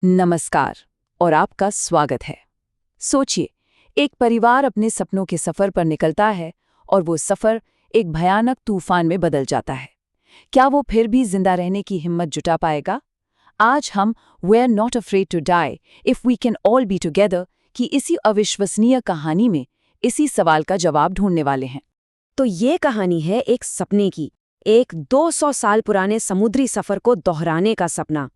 नमस्कार और आपका स्वागत है। सोचिए, एक परिवार अपने सपनों के सफर पर निकलता है और वो सफर एक भयानक तूफान में बदल जाता है। क्या वो फिर भी जिंदा रहने की हिम्मत जुटा पाएगा? आज हम "we are not afraid to die if we can all be together" की इसी अविश्वसनीय कहानी में इसी सवाल का जवाब ढूंढने वाले हैं। तो ये कहानी है एक सपने की, एक 200 साल पुराने समुद्री सफर को दोहराने का सपना।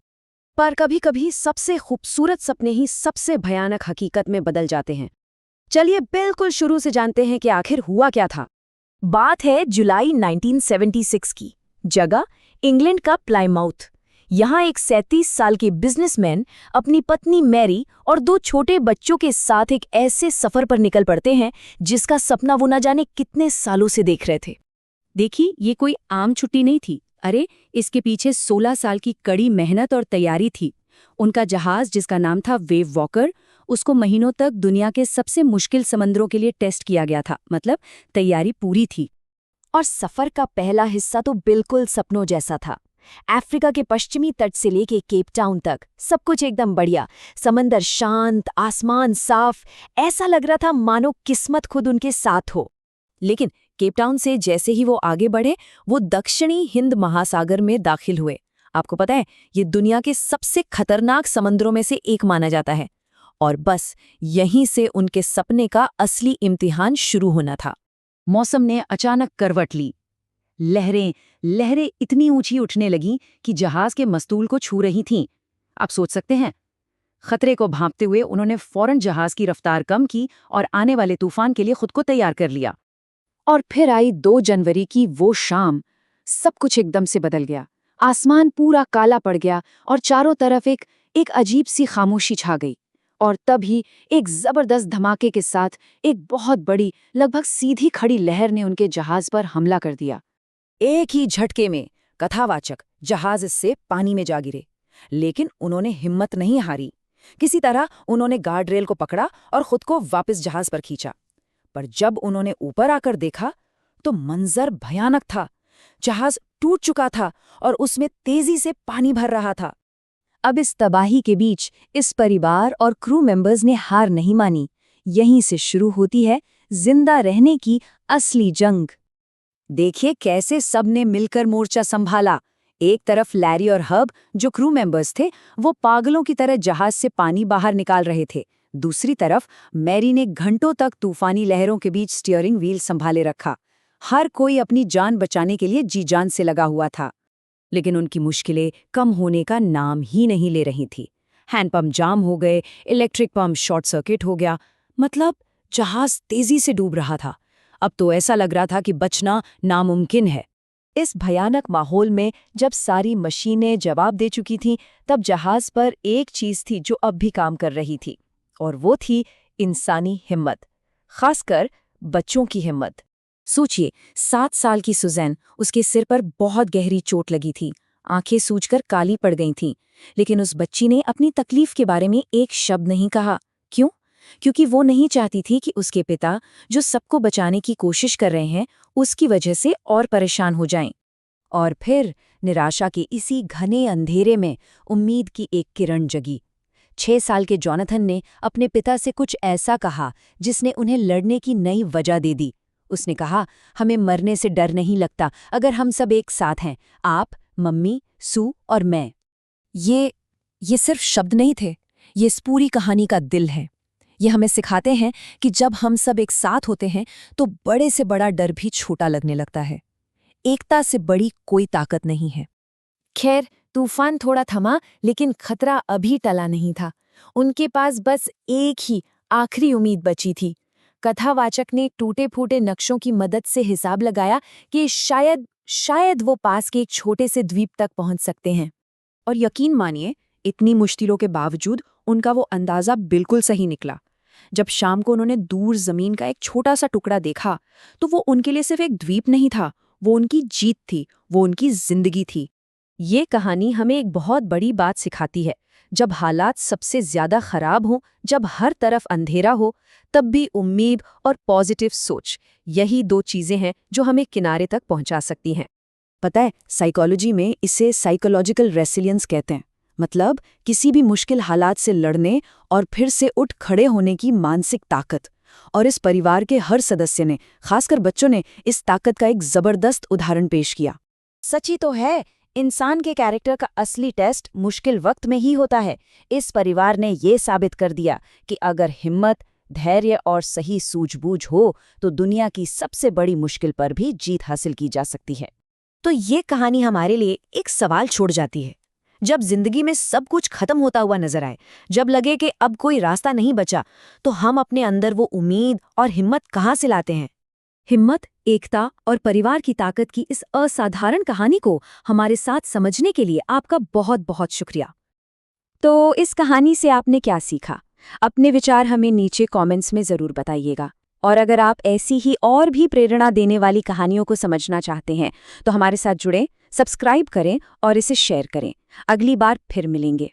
पर कभी-कभी सबसे खूबसूरत सपने ही सबसे भयानक हकीकत में बदल जाते हैं। चलिए बिल्कुल शुरू से जानते हैं कि आखिर हुआ क्या था। बात है जुलाई 1976 की। जगह इंग्लैंड का प्लाईमाउथ। यहाँ एक 37 साल के बिजनेसमैन अपनी पत्नी मैरी और 2 छोटे बच्चों के साथ एक ऐसे सफर पर निकल पड़ते हैं जिसका सपना वो न जाने कितने सालों से देख रहे थे। देखिए, ये कोई आम छुट्टी नहीं थी। अरे, इसके पीछे 16 साल की कड़ी मेहनत और तैयारी थी। उनका जहाज, जिसका नाम था वेव वॉकर, उसको महीनों तक दुनिया के सबसे मुश्किल समंदरों के लिए टेस्ट किया गया था। मतलब तैयारी पूरी थी। और सफर का पहला हिस्सा तो बिल्कुल सपनों जैसा था। अफ्रीका के पश्चिमी तट से लेके केप टाउन तक सब कुछ एकदम बढ़िया। समंदर शांत, आसमान साफ, ऐसा लग रहा था मानो किस्मत खुद उनके साथ हो। लेकिन केप टाउन से जैसे ही वो आगे बढ़े, वो दक्षिणी हिंद महासागर में दाखिल हुए। आपको पता है, ये दुनिया के सबसे खतरनाक समंदरों में से एक माना जाता है। और बस यहीं से उनके सपने का असली इम्तिहान शुरू होना था। मौसम ने अचानक करवट ली। लहरें इतनी ऊंची उठने लगीं कि जहाज के मस्तूल को छू रही थीं। आप सोच सकते हैं। खतरे को भांपते हुए उन्होंने फौरन जहाज की रफ्तार कम की और आने वाले तूफान के लिए खुद को तैयार कर लिया। और फिर आई 2 जनवरी की वो शाम। सब कुछ एकदम से बदल गया। आसमान पूरा काला पड़ गया और चारों तरफ एक अजीब सी खामोशी छा गई। और तभी एक जबरदस्त धमाके के साथ एक बहुत बड़ी, लगभग सीधी खड़ी लहर ने उनके जहाज पर हमला कर दिया। एक ही झटके में कथावाचक जहाज से पानी में जा गिरे। लेकिन उन्होंने हिम्मत नहीं हारी। किसी तरह उन्होंने गार्ड रेल को पकड़ा और खुद को वापस जहाज पर खींचा। पर जब उन्होंने ऊपर आकर देखा तो मंजर भयानक था। जहाज टूट चुका था और उसमें तेजी से पानी भर रहा था। अब इस तबाही के बीच इस परिवार और क्रू मेंबर्स ने हार नहीं मानी। यहीं से शुरू होती है जिंदा रहने की असली जंग। देखिए कैसे सबने मिलकर मोर्चा संभाला। एक तरफ लैरी और हब, जो क्रू मेंबर्स थे, वो पागलों की तरह जहाज से पानी बाहर निकाल रहे थे। दूसरी तरफ मैरी ने घंटों तक तूफानी लहरों के बीच स्टीयरिंग व्हील संभाले रखा। हर कोई अपनी जान बचाने के लिए जी जान से लगा हुआ था। लेकिन उनकी मुश्किलें कम होने का नाम ही नहीं ले रही थी। हैंडपंप जाम हो गए, इलेक्ट्रिक पंप शॉर्ट सर्किट हो गया। मतलब जहाज तेजी से डूब रहा था। अब तो ऐसा लग रहा था कि बचना नामुमकिन है। इस भयानक माहौल में जब सारी मशीनें जवाब दे चुकी थीं, तब जहाज पर एक चीज थी जो अब भी काम कर रही थी। और वो थी इंसानी हिम्मत, खासकर बच्चों की हिम्मत। सोचिए, 7 साल की सुजैन, उसके सिर पर बहुत गहरी चोट लगी थी। आंखें सूजकर काली पड़ गई थीं। लेकिन उस बच्ची ने अपनी तकलीफ के बारे में एक शब्द नहीं कहा। क्यों? क्योंकि वो नहीं चाहती थी कि उसके पिता, जो सबको बचाने की कोशिश कर रहे हैं, उसकी वजह से और परेशान हो जाएं। और फिर निराशा के इसी घने अंधेरे में उम्मीद की एक किरण जगी। 6 साल के जॉनथन ने अपने पिता से कुछ ऐसा कहा जिसने उन्हें लड़ने की नई वजह दे दी। उसने कहा, हमें मरने से डर नहीं लगता अगर हम सब एक साथ हैं, आप, मम्मी, सू और मैं। ये सिर्फ शब्द नहीं थे, ये इस पूरी कहानी का दिल है। ये हमें सिखाते हैं कि जब हम सब एक साथ होते हैं तो बड़े से बड़ा डर भी छोटा लगने लगता है। एकता से बड़ी कोई ताकत नहीं है। खैर, तूफान थोड़ा थमा, लेकिन खतरा अभी टला नहीं था। उनके पास बस एक ही आखिरी उम्मीद बची थी। कथावाचक ने टूटे-फूटे नक्शों की मदद से हिसाब लगाया कि शायद वो पास के एक छोटे से द्वीप तक पहुंच सकते हैं। और यकीन मानिए, इतनी मुश्किलों के बावजूद उनका वो अंदाजा बिल्कुल सही निकला। जब शाम को उन्होंने दूर जमीन का एक छोटा सा टुकड़ा देखा, तो वो उनके लिए सिर्फ एक द्वीप नहीं था, वो उनकी जीत थी, वो उनकी जिंदगी थी। ये कहानी हमें एक बहुत बड़ी बात सिखाती है। जब हालात सबसे ज्यादा खराब हों, जब हर तरफ अंधेरा हो, तब भी उम्मीद और पॉजिटिव सोच, यही 2 चीजें हैं जो हमें किनारे तक पहुंचा सकती हैं। पता है, साइकोलॉजी में इसे साइकोलॉजिकल रेसिलियंस कहते हैं। मतलब किसी भी मुश्किल हालात से लड़ने और फिर से उठ खड़े होने की मानसिक ताकत। और इस परिवार के हर सदस्य ने, खासकर बच्चों ने, इस ताकत का एक जबरदस्त उदाहरण पेश किया। सच्ची तो है, इंसान के कैरेक्टर का असली टेस्ट मुश्किल वक्त में ही होता है। इस परिवार ने ये साबित कर दिया कि अगर हिम्मत, धैर्य और सही सूझबूझ हो तो दुनिया की सबसे बड़ी मुश्किल पर भी जीत हासिल की जा सकती है। तो ये कहानी हमारे लिए एक सवाल छोड़ जाती है। जब जिंदगी में सब कुछ खत्म होता हुआ नजर आए, जब लगे कि अब कोई रास्ता नहीं बचा, तो हम अपने अंदर वो उम्मीद और हिम्मत कहाँ से लाते हैं? हिम्मत, एकता और परिवार की ताकत की इस असाधारण कहानी को हमारे साथ समझने के लिए आपका बहुत बहुत शुक्रिया। तो इस कहानी से आपने क्या सीखा? अपने विचार हमें नीचे कमेंट्स में ज़रूर बताइएगा। और अगर आप ऐसी ही और भी प्रेरणा देने वाली कहानियों को समझना चाहते हैं तो हमारे साथ जुड़ें, सब्सक्राइब करें और इसे शेयर करें। अगली बार फिर मिलेंगे।